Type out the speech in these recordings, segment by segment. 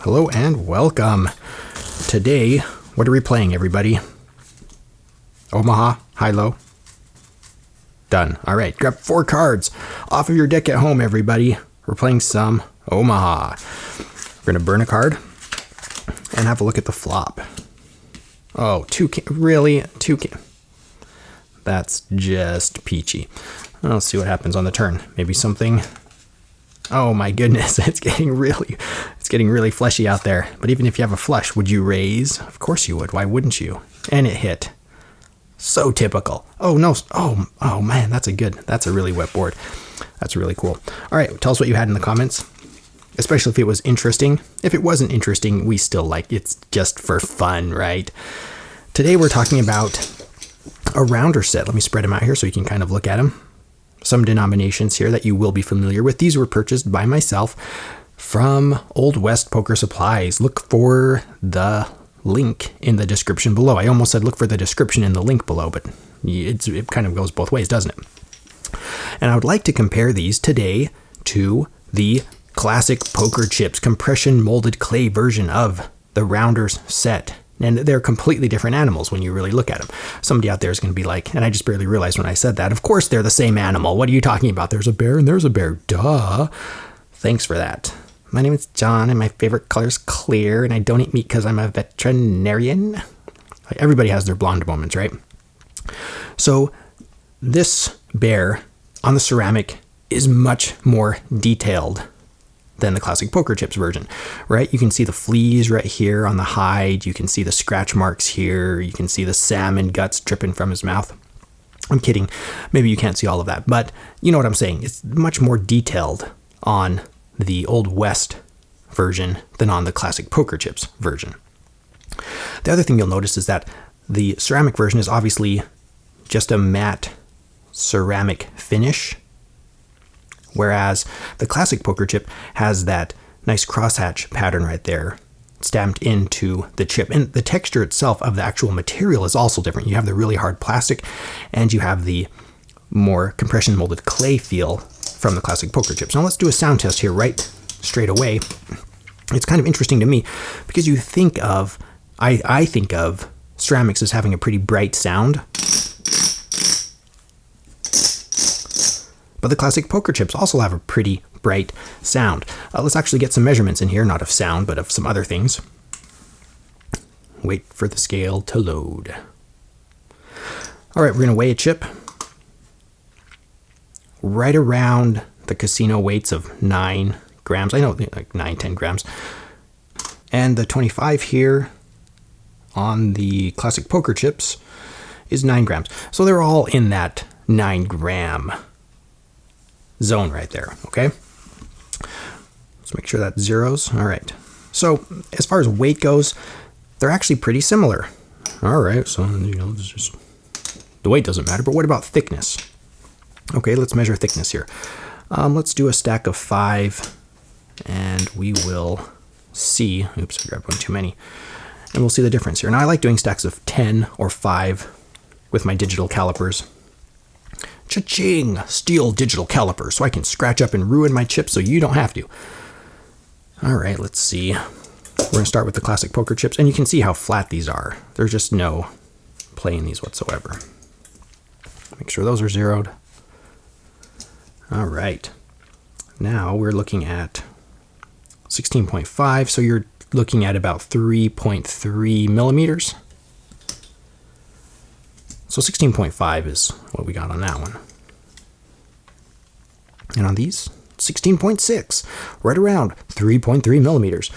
Hello and welcome. Today, what are we playing, everybody? Omaha, high-low. Done. All right, grab 4 cards off of your deck at home, everybody. We're playing some Omaha. We're going to burn a card and have a look at the flop. Oh, really? 2 That's just peachy. Let's see what happens on the turn. Maybe something. Oh my goodness, it's getting really fleshy out there. But even if you have a flush, would you raise? Of course you would. Why wouldn't you? And it hit. So typical. Oh no. Oh man, that's a really wet board. That's really cool. All right, tell us what you had in the comments, especially if it was interesting. If it wasn't interesting, we still like it's just for fun, right? Today we're talking about a rounder set. Let me spread them out here so you can kind of look at them. Some denominations here that you will be familiar with. These were purchased by myself from Oldwest Poker Supplies. Look for the link in the description below. I almost said look for the description in the link below, but it kind of goes both ways, doesn't it? And I would like to compare these today to the classic poker chips compression molded clay version of the Rounders set. And they're completely different animals when you really look at them. Somebody out there is going to be like, and I just barely realized when I said that, of course they're the same animal. What are you talking about? There's a bear and there's a bear. Duh. Thanks for that. My name is John and my favorite color is clear and I don't eat meat because I'm a veterinarian. Everybody has their blonde moments, right? So this bear on the ceramic is much more detailed than the classic poker chips version, right? You can see the fleas right here on the hide. You can see the scratch marks here. You can see the salmon guts dripping from his mouth. I'm kidding. Maybe you can't see all of that, but you know what I'm saying. It's much more detailed on the Old West version than on the classic poker chips version. The other thing you'll notice is that the ceramic version is obviously just a matte ceramic finish, whereas the classic poker chip has that nice crosshatch pattern right there stamped into the chip. And the texture itself of the actual material is also different. You have the really hard plastic and you have the more compression molded clay feel from the classic poker chips. Now let's do a sound test here right straight away. It's kind of interesting to me because you think of, I think of ceramics as having a pretty bright sound. But the classic poker chips also have a pretty bright sound. Let's actually get some measurements in here, not of sound, but of some other things. Wait for the scale to load. All right, we're going to weigh a chip right around the casino weights of 9 grams. I know, like 9, 10 grams. And the 25 here on the classic poker chips is 9 grams. So they're all in that 9 gram zone right there, okay? Let's make sure that's zeros. All right. So as far as weight goes, they're actually pretty similar. All right, so it's just the weight doesn't matter, but what about thickness? Okay, let's measure thickness here. Let's do a stack of 5, and we will see. Oops, I grabbed one too many. And we'll see the difference here. Now I like doing stacks of 10 or 5 with my digital calipers. Cha-ching! Steel digital calipers, so I can scratch up and ruin my chips so you don't have to. All right, let's see. We're going to start with the classic poker chips, and you can see how flat these are. There's just no play in these whatsoever. Make sure those are zeroed. All right. Now we're looking at 16.5, so you're looking at about 3.3 millimeters. So 16.5 is what we got on that one. And on these, 16.6, right around 3.3 millimeters.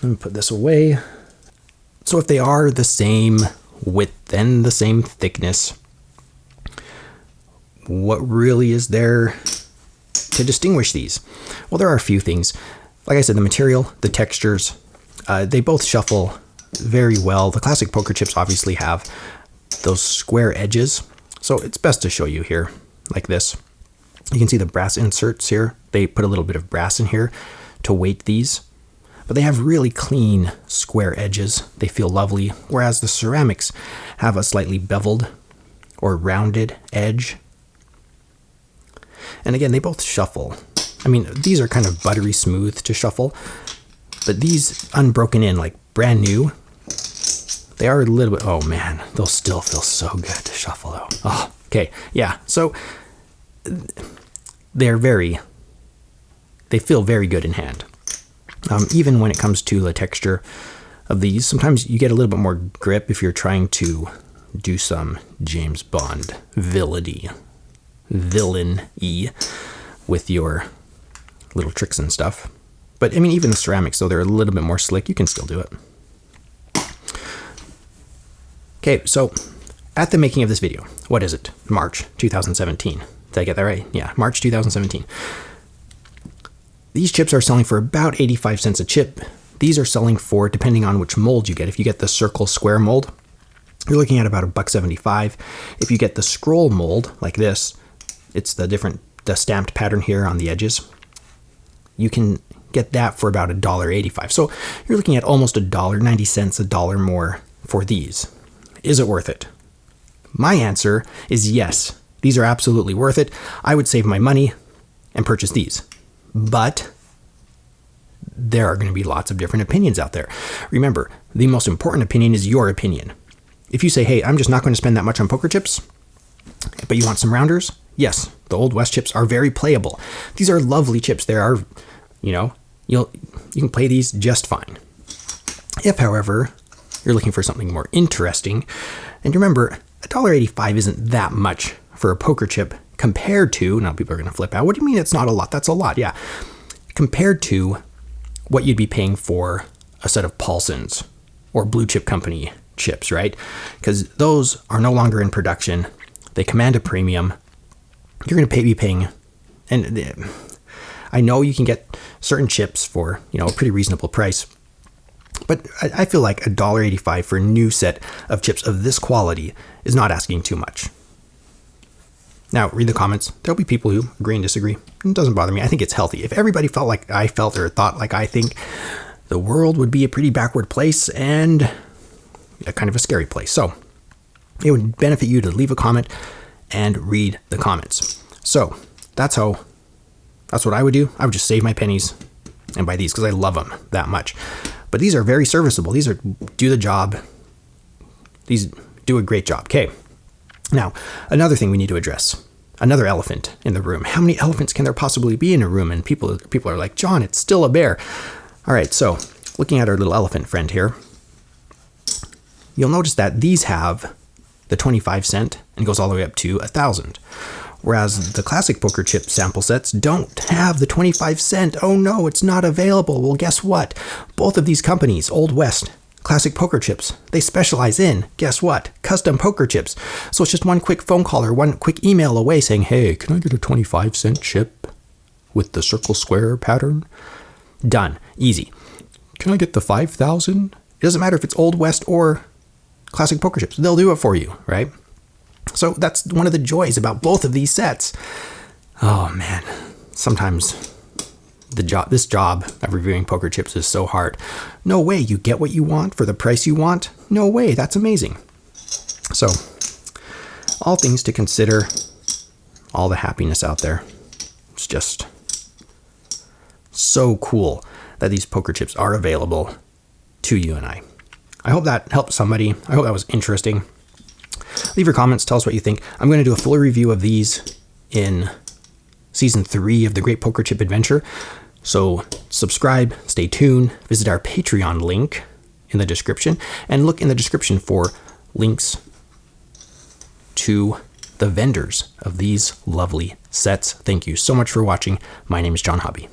Let me put this away. So if they are the same width and the same thickness, what really is there to distinguish these? Well, there are a few things. Like I said, the material, the textures, they both shuffle very well. The classic poker chips obviously have those square edges, so it's best to show you here like this. You can see the brass inserts here. They put a little bit of brass in here to weight these, but they have really clean square edges. They feel lovely, whereas the ceramics have a slightly beveled or rounded edge. And again, they both shuffle. I mean, these are kind of buttery smooth to shuffle, But these unbroken in, like brand new, they are a little bit, oh man, they'll still feel so good to shuffle though. Oh, okay, yeah, so they feel very good in hand. Even when it comes to the texture of these, sometimes you get a little bit more grip if you're trying to do some James Bond villainy with your little tricks and stuff. But I mean, even the ceramics, though they're a little bit more slick, you can still do it. Okay, so at the making of this video, what is it? March 2017. Did I get that right? Yeah, March 2017. These chips are selling for about 85 cents a chip. These are selling for, depending on which mold you get. If you get the circle square mold, you're looking at about $1.75. If you get the scroll mold like this, it's the stamped pattern here on the edges. You can get that for about $1.85. So you're looking at almost $1.90, $1 more for these. Is it worth it? My answer is yes. These are absolutely worth it. I would save my money and purchase these. But there are going to be lots of different opinions out there. Remember, the most important opinion is your opinion. If you say, hey, I'm just not going to spend that much on poker chips, but you want some rounders, yes, the Oldwest chips are very playable. These are lovely chips. There are, you can play these just fine. If, however, you're looking for something more interesting, and remember, $1.85 isn't that much for a poker chip compared to, now people are going to flip out, what do you mean it's not a lot? That's a lot, yeah. Compared to what you'd be paying for a set of Paulson's or Blue Chip Company chips, right? Because those are no longer in production. They command a premium. You're going to be paying, and I know you can get certain chips for, a pretty reasonable price, but I feel like $1.85 for a new set of chips of this quality is not asking too much. Now, read the comments. There'll be people who agree and disagree. It doesn't bother me. I think it's healthy. If everybody felt like I felt or thought like I think, the world would be a pretty backward place and a kind of a scary place. So it would benefit you to leave a comment and read the comments. So that's what I would do. I would just save my pennies and buy these because I love them that much. But these are very serviceable. These do the job. These do a great job. Okay. Now, another thing we need to address, another elephant in the room. How many elephants can there possibly be in a room? And people are like, John, it's still a bear. All right, so looking at our little elephant friend here, you'll notice that these have the 25 cent and goes all the way up to 1,000. Whereas the classic poker chip sample sets don't have the 25 cent. Oh no, it's not available. Well, guess what? Both of these companies, Oldwest, Classic Poker Chips, they specialize in, guess what? Custom poker chips. So it's just one quick phone call or one quick email away saying, hey, can I get a 25 cent chip with the circle square pattern? Done. Easy. Can I get the 5,000? It doesn't matter if it's Oldwest or Classic Poker Chips. They'll do it for you, right? So that's one of the joys about both of these sets. Oh man, sometimes this job of reviewing poker chips is so hard. No way you get what you want for the price you want. No way, that's amazing. So, all things to consider, all the happiness out there. It's just so cool that these poker chips are available to you and I. I hope that helped somebody. I hope that was interesting. Leave your comments, tell us what you think. I'm going to do a full review of these in Season 3 of the Great Poker Chip Adventure. So subscribe, stay tuned, visit our Patreon link in the description, and look in the description for links to the vendors of these lovely sets. Thank you so much for watching. My name is John Hobby.